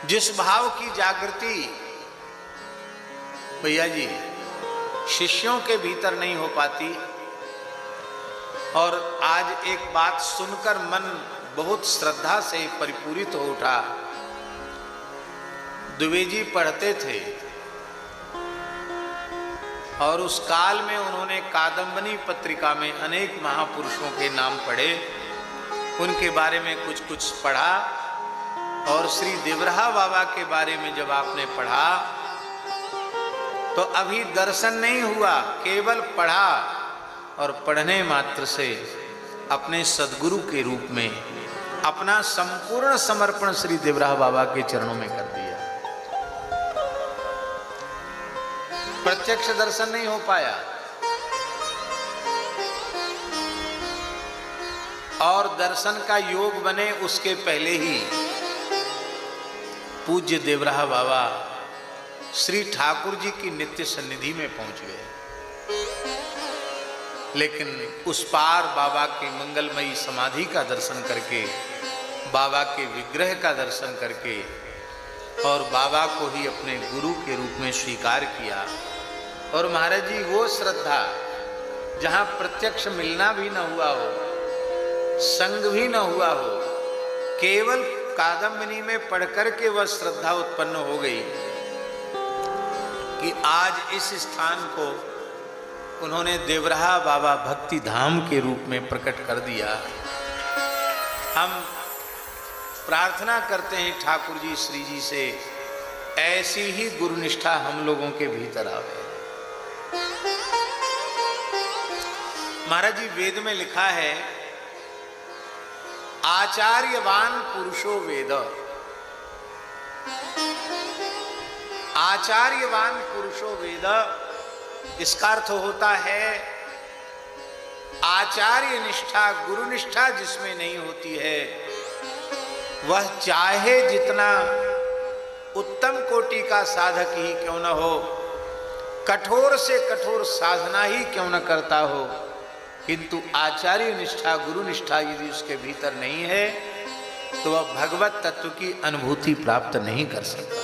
जिस भाव की जागृति भैया जी शिष्यों के भीतर नहीं हो पाती, और आज एक बात सुनकर मन बहुत श्रद्धा से परिपूरित हो उठा। दुबे जी पढ़ते थे और उस काल में उन्होंने कादम्बनी पत्रिका में अनेक महापुरुषों के नाम पढ़े, उनके बारे में कुछ कुछ पढ़ा। और श्री देवराहा बाबा के बारे में जब आपने पढ़ा तो अभी दर्शन नहीं हुआ, केवल पढ़ा और पढ़ने मात्र से अपने सद्गुरु के रूप में अपना संपूर्ण समर्पण श्री देवराहा बाबा के चरणों में कर दिया। प्रत्यक्ष दर्शन नहीं हो पाया, और दर्शन का योग बने उसके पहले ही पूज्य देवराहा बाबा श्री ठाकुर जी की नित्य सन्निधि में पहुंच गए। लेकिन उस पार बाबा के मंगलमयी समाधि का दर्शन करके, बाबा के विग्रह का दर्शन करके और बाबा को ही अपने गुरु के रूप में स्वीकार किया। और महाराज जी वो श्रद्धा जहाँ प्रत्यक्ष मिलना भी न हुआ हो, संग भी न हुआ हो, केवल कादम्बनी में पढ़कर के वह श्रद्धा उत्पन्न हो गई कि आज इस स्थान को उन्होंने देवराहा बाबा भक्ति धाम के रूप में प्रकट कर दिया। हम प्रार्थना करते हैं ठाकुर जी श्री जी से ऐसी ही गुरुनिष्ठा हम लोगों के भीतर आवे। महाराज जी वेद में लिखा है आचार्यवान पुरुषो वेद। आचार्यवान पुरुषो वेद, इसका अर्थ होता है आचार्य निष्ठा, गुरु निष्ठा जिसमें नहीं होती है वह चाहे जितना उत्तम कोटि का साधक ही क्यों न हो, कठोर से कठोर साधना ही क्यों न करता हो, किंतु आचार्य निष्ठा, गुरु निष्ठा यदि उसके भीतर नहीं है तो वह भगवत तत्व की अनुभूति प्राप्त नहीं कर सकता।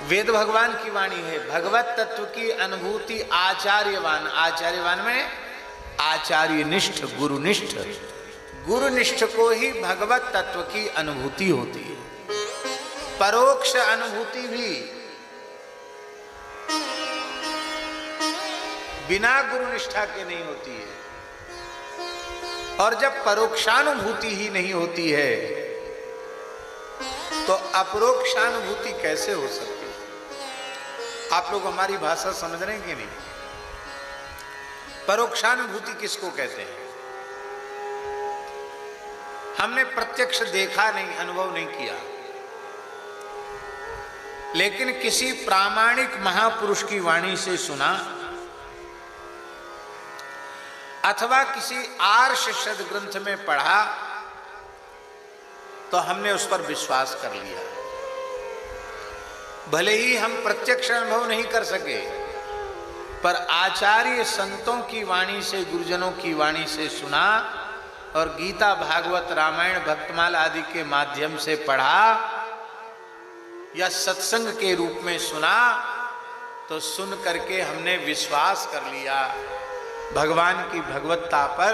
वेद भगवान की वाणी है, भगवत तत्व की अनुभूति आचार्यवान, आचार्यवान में आचार्यनिष्ठ, गुरुनिष्ठ, गुरुनिष्ठ को ही भगवत तत्व की अनुभूति होती है। परोक्ष अनुभूति भी बिना गुरुनिष्ठा के नहीं होती है, और जब परोक्षानुभूति ही नहीं होती है तो अपरोक्षानुभूति कैसे हो सकती है? आप लोग हमारी भाषा समझ रहे हैं कि नहीं? परोक्षानुभूति किसको कहते हैं? हमने प्रत्यक्ष देखा नहीं, अनुभव नहीं किया, लेकिन किसी प्रामाणिक महापुरुष की वाणी से सुना अथवा किसी आर्ष सद्ग्रंथ में पढ़ा तो हमने उस पर विश्वास कर लिया। भले ही हम प्रत्यक्ष अनुभव नहीं कर सके, पर आचार्य संतों की वाणी से, गुरुजनों की वाणी से सुना और गीता, भागवत, रामायण, भक्तमाल आदि के माध्यम से पढ़ा या सत्संग के रूप में सुना, तो सुन करके हमने विश्वास कर लिया भगवान की भगवत्ता पर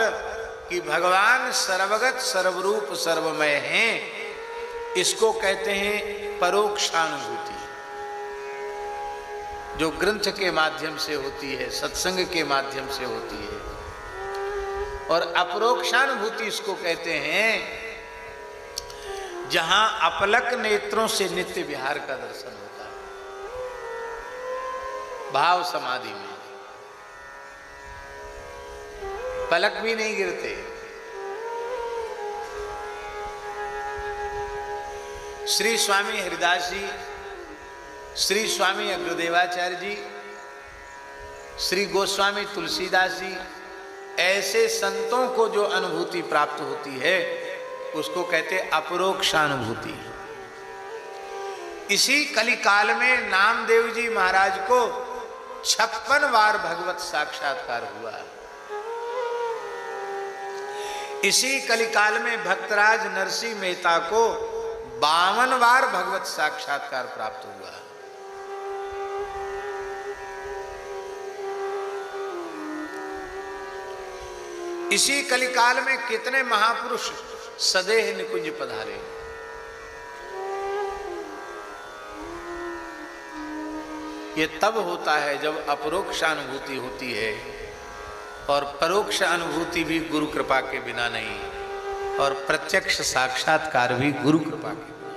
कि भगवान सर्वगत, सर्वरूप, सर्वमय हैं। इसको कहते हैं परोक्षानुभूति, जो ग्रंथ के माध्यम से होती है, सत्संग के माध्यम से होती है। और अपरोक्षानुभूति इसको कहते हैं जहां अपलक नेत्रों से नित्य विहार का दर्शन होता है, भाव समाधि में पलक भी नहीं गिरते। श्री स्वामी हरिदास जी, श्री स्वामी अग्रदेवाचार्य जी, श्री गोस्वामी तुलसीदास जी, ऐसे संतों को जो अनुभूति प्राप्त होती है उसको कहते अपरोक्षानुभूति। इसी कलिकाल में नामदेव जी महाराज को 56 बार भगवत साक्षात्कार हुआ। इसी कलिकाल में भक्तराज नरसिंह मेहता को 52 बार भगवत साक्षात्कार प्राप्त हुआ। इसी कलिकाल में कितने महापुरुष सदेह निकुंज पधारे। ये तब होता है जब अपरोक्ष अनुभूति होती है, और परोक्ष अनुभूति भी गुरु कृपा के बिना नहीं, और प्रत्यक्ष साक्षात्कार भी गुरु कृपा के बिना।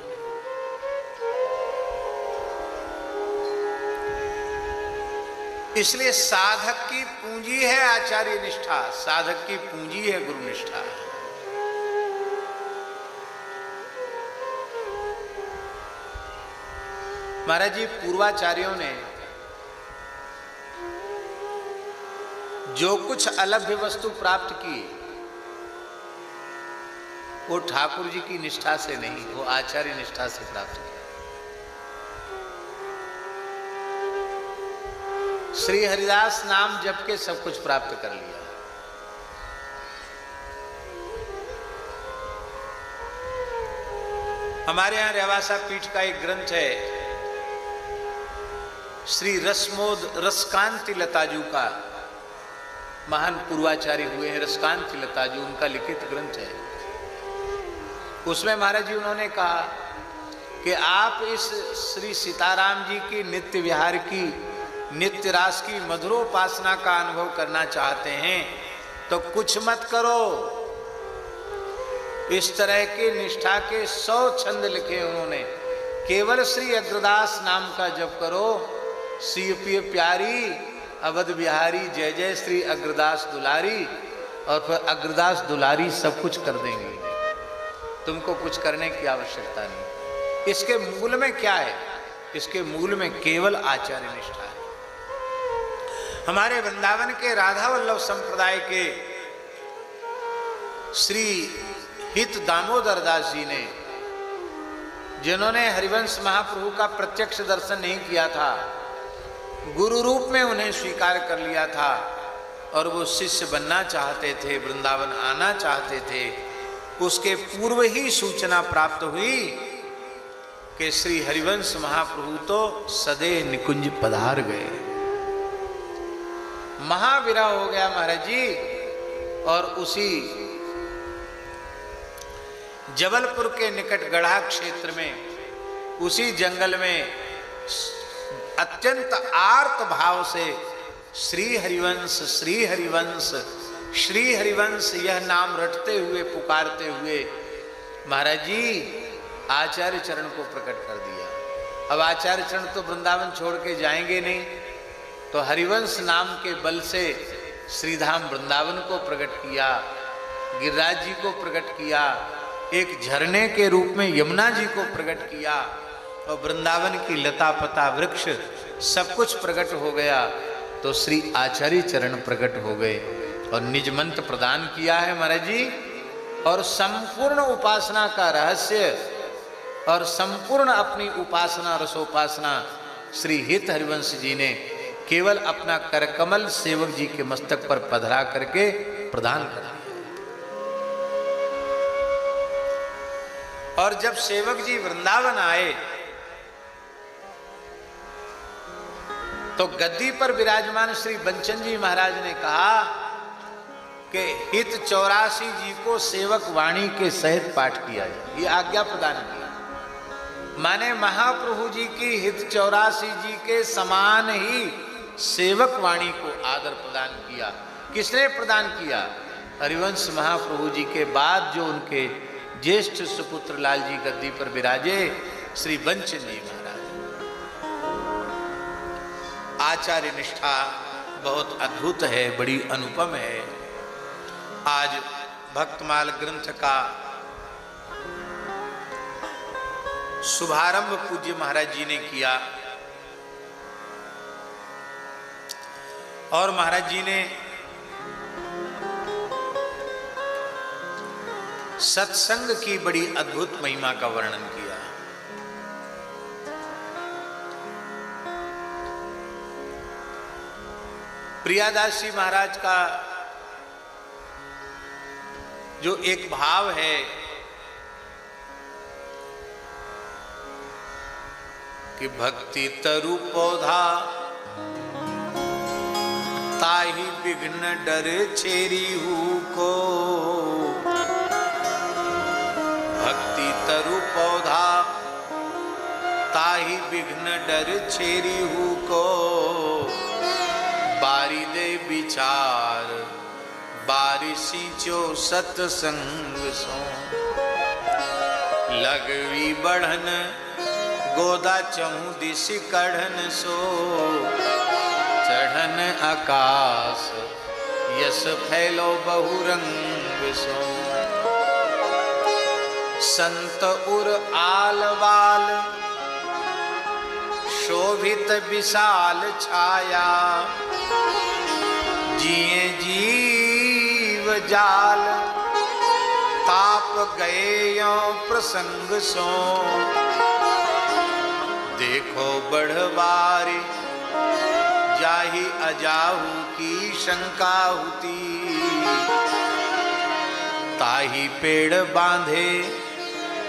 इसलिए साधक की पूंजी है आचार्य निष्ठा, साधक की पूंजी है गुरु निष्ठा। महाराज जी, पूर्वाचार्यों ने जो कुछ अलभ्य वस्तु प्राप्त की, वो ठाकुर जी की निष्ठा से नहीं, वो आचार्य निष्ठा से प्राप्त किया। श्री हरिदास नाम जप के सब कुछ प्राप्त कर लिया। हमारे यहां रेवासा पीठ का एक ग्रंथ है, श्री रसकांति लताजू का, महान पूर्वाचार्य हुए हैं रसकांति लताजू, उनका लिखित ग्रंथ है। उसमें महाराज जी उन्होंने कहा कि आप इस श्री सीताराम जी की नित्य विहार की, नित्य रास की मधुरोपासना का अनुभव करना चाहते हैं तो कुछ मत करो। इस तरह के निष्ठा के 100 छंद लिखे उन्होंने। केवल श्री अग्रदास नाम का जप करो। सीपिय प्यारी अवध बिहारी, जय जय श्री अग्रदास दुलारी, और फिर अग्रदास दुलारी सब कुछ कर देंगे। तुमको कुछ करने की आवश्यकता नहीं। इसके मूल में क्या है? इसके मूल में केवल आचार्य निष्ठा है। हमारे वृंदावन के राधा वल्लभ संप्रदाय के श्री हित दामोदर दास जी ने, जिन्होंने हरिवंश महाप्रभु का प्रत्यक्ष दर्शन नहीं किया था, गुरु रूप में उन्हें स्वीकार कर लिया था, और वो शिष्य बनना चाहते थे, वृंदावन आना चाहते थे, उसके पूर्व ही सूचना प्राप्त हुई कि श्री हरिवंश महाप्रभु तो सदैव निकुंज पधार गए। महाविरह हो गया महाराज जी। और उसी जबलपुर के निकट गढ़ा क्षेत्र में, उसी जंगल में अत्यंत आर्त भाव से श्री हरिवंश श्री हरिवंश श्री हरिवंश यह नाम रटते हुए, पुकारते हुए महाराज जी आचार्य चरण को प्रकट कर दिया। अब आचार्य चरण तो वृंदावन छोड़ के जाएंगे नहीं, तो हरिवंश नाम के बल से श्रीधाम वृंदावन को प्रकट किया, गिरिराज जी को प्रकट किया, एक झरने के रूप में यमुना जी को प्रकट किया, और वृंदावन की लता पता वृक्ष सब कुछ प्रकट हो गया। तो श्री आचार्य चरण प्रकट हो गए और निज मंत्र प्रदान किया है महाराज जी। और संपूर्ण उपासना का रहस्य और संपूर्ण अपनी उपासना रसोपासना श्री हित हरिवंश जी ने केवल अपना करकमल सेवक जी के मस्तक पर पधरा करके प्रदान कर दिया। और जब सेवक जी वृंदावन आए तो गद्दी पर विराजमान श्री बंचन जी महाराज ने कहा कि हित 84 जी को सेवक वाणी के सहित पाठ किया जाए, ये आज्ञा प्रदान की। माने महाप्रभु जी की हित 84 जी के समान ही सेवक वाणी को आदर प्रदान किया। किसने प्रदान किया? हरिवंश महाप्रभु जी के बाद जो उनके ज्येष्ठ सुपुत्र लाल जी गद्दी पर विराजे, श्री बंचन जी महाराज। आचार्य निष्ठा बहुत अद्भुत है, बड़ी अनुपम है। आज भक्तमाल ग्रंथ का शुभारंभ पूज्य महाराज जी ने किया, और महाराज जी ने सत्संग की बड़ी अद्भुत महिमा का वर्णन किया। प्रियादास जी महाराज का जो एक भाव है कि भक्ति तरु पौधा ताहि विघ्न डर छेरी हूँ को। भक्ति तरु पौधा ताहि विघ्न डर छेरी हूँ को। बारी दे विचार बारिशी चो सत्संग सो। लगवी बढ़न गोदा चहु दिश कढ़न सो। चढ़न आकाश यश फैलो बहुरंग सो। संत उर आलवाल शोभित विशाल छाया। जिए जीव जाल ताप गए यो प्रसंग सो। देखो बढ़वारी जाहि अजाहू की शंका होती। ताही पेड़ बांधे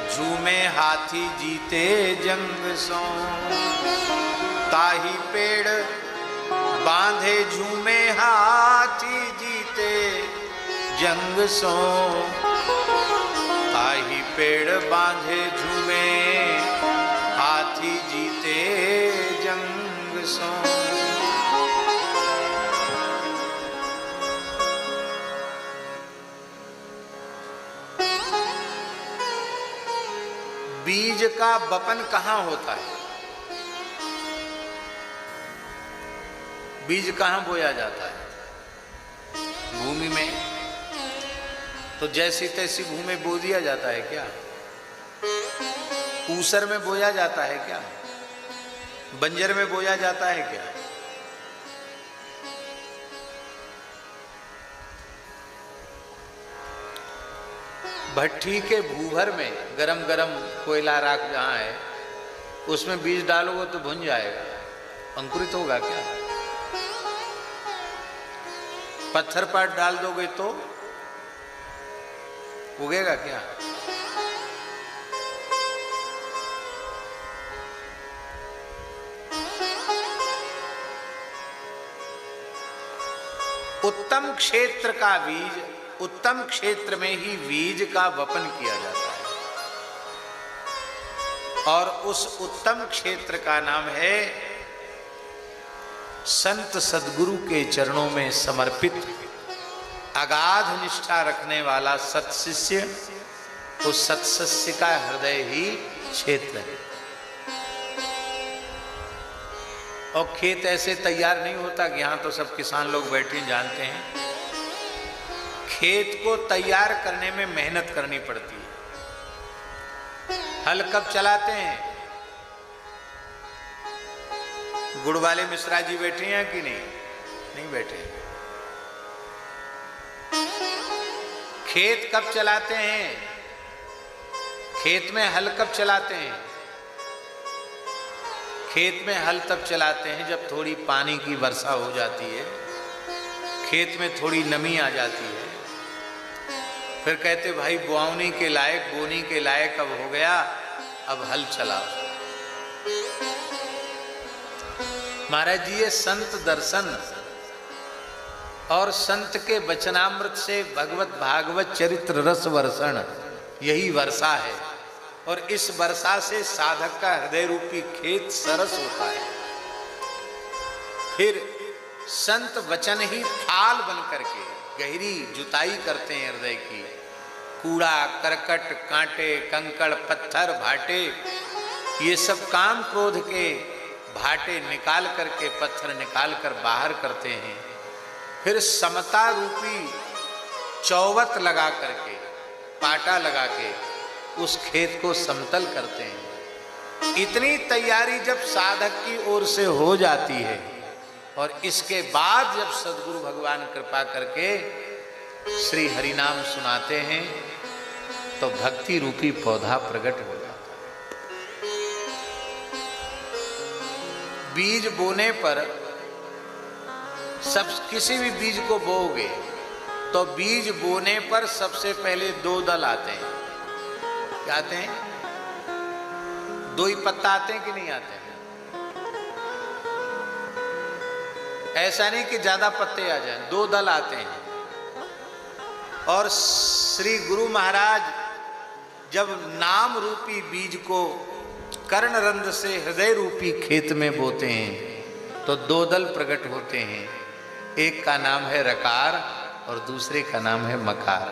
झूमे हाथी जीते जंग सो। ताही पेड़ बांधे झूमे हाथी जीते जंग सो। ताही पेड़ बांधे झूमे हाथी जीते जंग सो। बीज का वपन कहाँ होता है? बीज कहाँ बोया जाता है? भूमि में। तो जैसी तैसी भूमि में बो दिया जाता है क्या? ऊसर में बोया जाता है क्या? बंजर में बोया जाता है क्या? भट्ठी के भूभर में गरम गरम कोयला राख जहाँ है उसमें बीज डालोगे तो भुन जाएगा, अंकुरित होगा क्या? पत्थर पर डाल दोगे तो उगेगा क्या? उत्तम क्षेत्र का बीज, उत्तम क्षेत्र में ही बीज का वपन किया जाता है और उस उत्तम क्षेत्र का नाम है संत सद्गुरु के चरणों में समर्पित अगाध निष्ठा रखने वाला सत्शिष्य। उस सत्शिष्य का हृदय ही क्षेत्र है। और खेत ऐसे तैयार नहीं होता कि यहां तो सब किसान लोग बैठे जानते हैं। खेत को तैयार करने में मेहनत करनी पड़ती है। हल कब चलाते हैं? गुड़ वाले मिश्रा जी बैठे हैं कि नहीं? नहीं बैठे। खेत कब चलाते हैं? खेत में हल कब चलाते हैं? खेत में हल तब चलाते हैं जब थोड़ी पानी की वर्षा हो जाती है, खेत में थोड़ी नमी आ जाती है। फिर कहते भाई बुआवनी के लायक, बोनी के लायक अब हो गया, अब हल चलाओ। महाराज जी, ये संत दर्शन और संत के वचनामृत से भगवत भागवत चरित्र रस वर्षण, यही वर्षा है। और इस वर्षा से साधक का हृदय रूपी खेत सरस होता है। फिर संत वचन ही थाल बन करके गहरी जुताई करते हैं हृदय की। कूड़ा करकट कांटे कंकड़ पत्थर भाटे, ये सब काम क्रोध के भाटे निकाल करके, पत्थर निकाल कर बाहर करते हैं। फिर समता रूपी चौवत लगा करके, पाटा लगा के उस खेत को समतल करते हैं। इतनी तैयारी जब साधक की ओर से हो जाती है और इसके बाद जब सद्गुरु भगवान कृपा करके श्री हरिनाम सुनाते हैं तो भक्ति रूपी पौधा प्रकट हो जाता है। बीज बोने पर सब, किसी भी बीज को बोओगे तो बीज बोने पर सबसे पहले 2 दल आते हैं। क्या आते हैं? 2 ही पत्ता आते हैं कि नहीं आते हैं? ऐसा नहीं कि ज्यादा पत्ते आ जाएं, 2 दल आते हैं। और श्री गुरु महाराज जब नाम रूपी बीज को कर्णरंध्र से हृदय रूपी खेत में बोते हैं तो 2 दल प्रकट होते हैं। एक का नाम है रकार और दूसरे का नाम है मकार,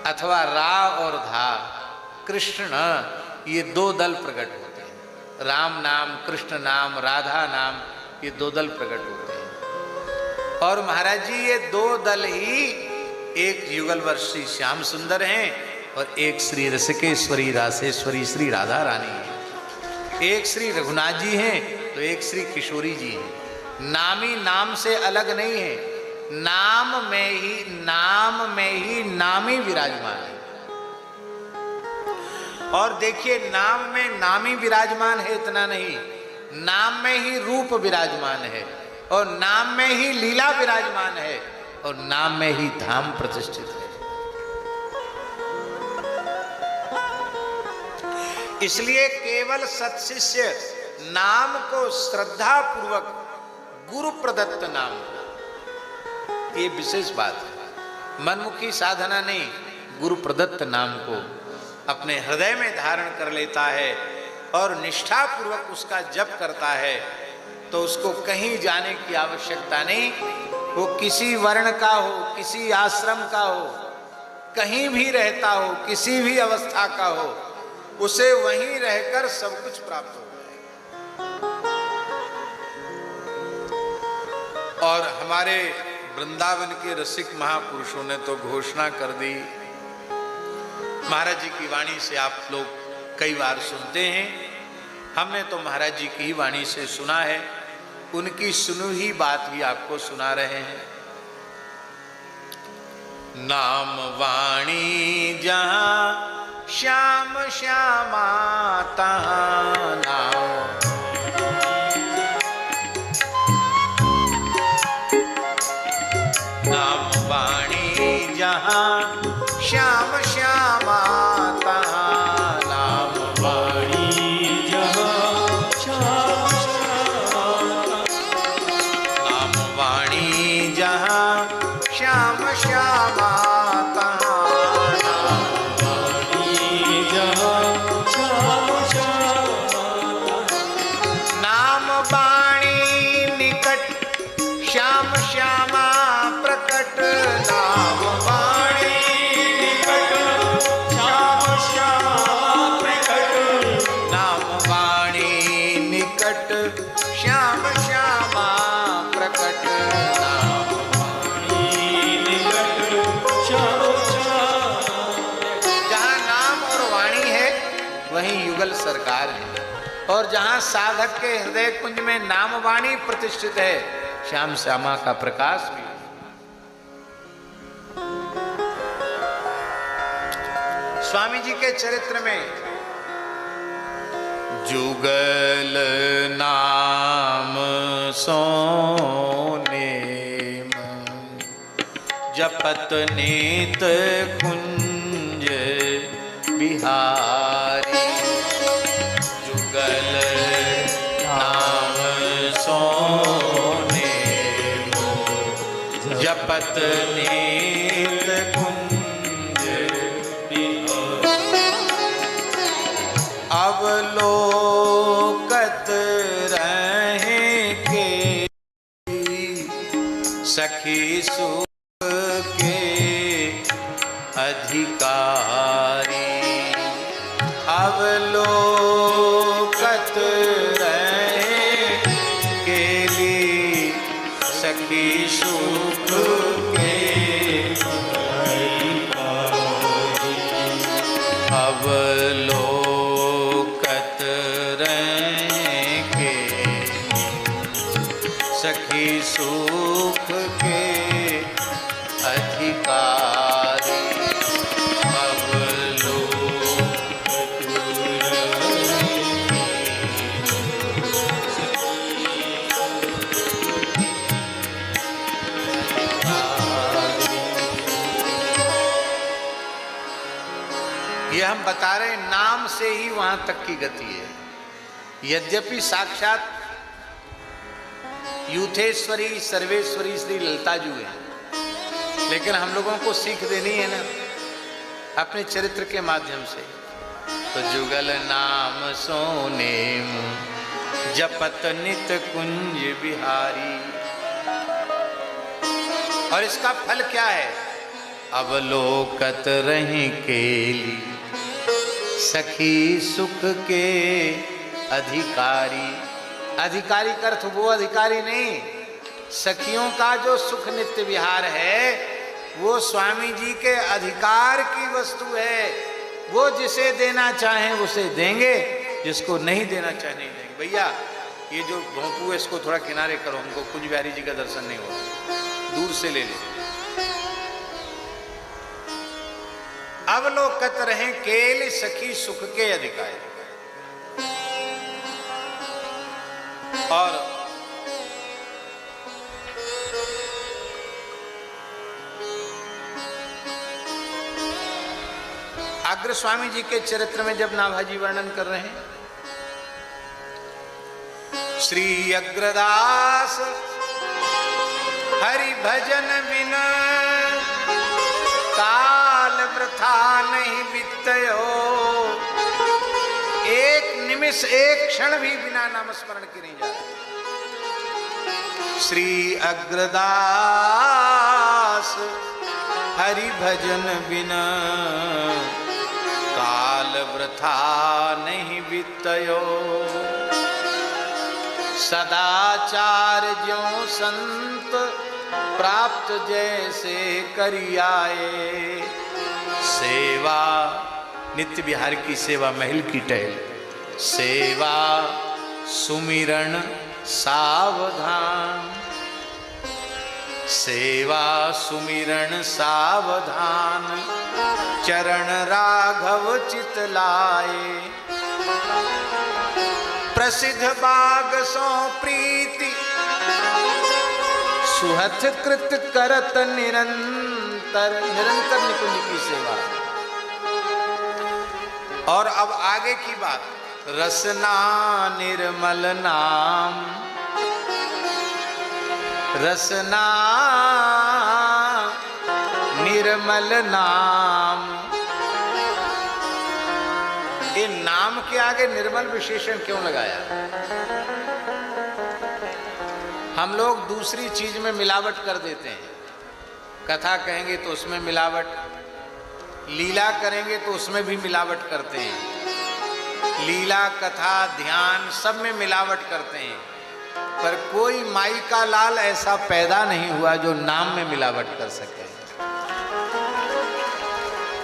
अथवा रा और धा, कृष्ण, ये 2 दल प्रकट होते हैं। राम नाम, कृष्ण नाम, राधा नाम, ये 2 दल प्रकट होते हैं। और महाराज जी ये 2 दल ही एक युगलवर श्री श्याम सुंदर हैं और एक श्री रसिकेश्वरी रासेश्वरी श्री राधा रानी है। एक श्री रघुनाथ जी हैं तो एक श्री किशोरी जी हैं। नामी नाम से अलग नहीं है, नाम में ही नामी विराजमान है। और देखिए नाम में नामी विराजमान है इतना नहीं, नाम में ही रूप विराजमान है और नाम में ही लीला विराजमान है और नाम में ही धाम प्रतिष्ठित है। इसलिए केवल सत्शिष्य नाम को श्रद्धा पूर्वक गुरु प्रदत्त नाम, ये विशेष बात है। मनमुखी साधना नहीं, गुरु प्रदत्त नाम को अपने हृदय में धारण कर लेता है और निष्ठा पूर्वक उसका जप करता है तो उसको कहीं जाने की आवश्यकता नहीं। वो किसी वर्ण का हो, किसी आश्रम का हो, कहीं भी रहता हो, किसी भी अवस्था का हो, उसे वहीं रहकर सब कुछ प्राप्त हो जाए। और हमारे वृंदावन के रसिक महापुरुषों ने तो घोषणा कर दी। महाराज जी की वाणी से आप लोग कई बार सुनते हैं, हमने तो महाराज जी की वाणी से सुना है, उनकी सुनी ही बात भी आपको सुना रहे हैं। नाम वाणी जहां श्याम श्यामा तहां नाम, नाम वाणी जहां श्याम श्यामा तहां, नाम वाणी जहां श्याम श्यामा, नाम वाणी जहां श्याम श्यामा तहां, नाम वाणी निकट श्याम श्यामा प्रकट, नाम वाणी निकट श्याम श्यामा प्रकट, नाम वाणी निकट श्याम श्यामा प्रकट, नाम वाणी निकट श्याम श्यामा। जहाँ नाम और वाणी है वहीं युगल सरकार है, और जहां साधक के हृदय कुंज में नाम वाणी प्रतिष्ठित है, श्याम श्यामा का प्रकाश भी। स्वामी जी के चरित्र में जुगल नाम सोने जपत नीत कुंज बिहारी, जुगल नाम सोने जपत नीत कुंज बिहारी, अवलोकत रहे के सखी सुख के अधिकारी, अवलोकत रहे के लिए सखी सुख के अधिकारी, अवलोकत रहे के सखी सुख के अधिकारी, ये हम बता रहे हैं, नाम से ही वहां तक की गति है। यद्यपि साक्षात यूथेश्वरी सर्वेश्वरी श्री ललिता जी हैं, लेकिन हम लोगों को सीख देनी है ना अपने चरित्र के माध्यम से। तो जुगल नाम सोने जपत नित कुंज बिहारी। और इसका फल क्या है? अवलोकत रही केली सखी सुख के अधिकारी। अधिकारी का अर्थ वो अधिकारी नहीं, सखियों का जो सुख नित्य विहार है वो स्वामी जी के अधिकार की वस्तु है। वो जिसे देना चाहें उसे देंगे, जिसको नहीं देना चाहे नहीं देंगे। भैया ये जो भोंपू है इसको थोड़ा किनारे करो, हमको कुंज बिहारी जी का दर्शन नहीं होगा, दूर से ले ले। अवलोकत रहे केल सखी सुख के अधिकारी। और अग्र स्वामी जी के चरित्र में जब नाभाजी वर्णन कर रहे हैं, श्री अग्रदास हरि भजन बिना काल वृथा नहीं बीतयो। एक निमिष एक क्षण भी बिना नामस्मरण के नहीं जा रहा। श्री अग्रदास हरि भजन बिना काल वृथा नहीं बीतयो। सदाचार ज्यों संत प्राप्त जैसे करियाए। सेवा नित्य विहार की सेवा महल की टहल, सेवा सुमिरन सावधान। सेवा सुमिरन सावधान चरण राघव चित लाए। प्रसिद्ध बाग सो प्रीति सुहथ कृत करत निरंतर। निरंतर निकुंज की सेवा। और अब आगे की बात, रसना निर्मल नाम। रसना निर्मल नाम। ये नाम के आगे निर्मल विशेषण क्यों लगाया? हम लोग दूसरी चीज में मिलावट कर देते हैं। कथा कहेंगे तो उसमें मिलावट, लीला करेंगे तो उसमें भी मिलावट करते हैं। लीला कथा ध्यान सब में मिलावट करते हैं, पर कोई माई का लाल ऐसा पैदा नहीं हुआ जो नाम में मिलावट कर सके।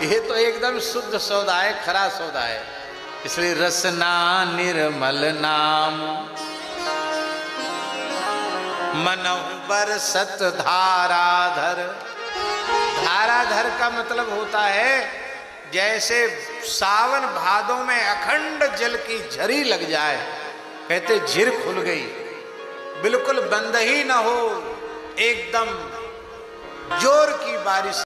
ये तो एकदम शुद्ध सौदा है, खरा सौदा है। इसलिए रसना निर्मल नाम मनहु बरसत धाराधर। धाराधर का मतलब होता है जैसे सावन भादों में अखंड जल की झरी लग जाए, कहते झिर खुल गई, बिल्कुल बंद ही न हो, एकदम जोर की बारिश।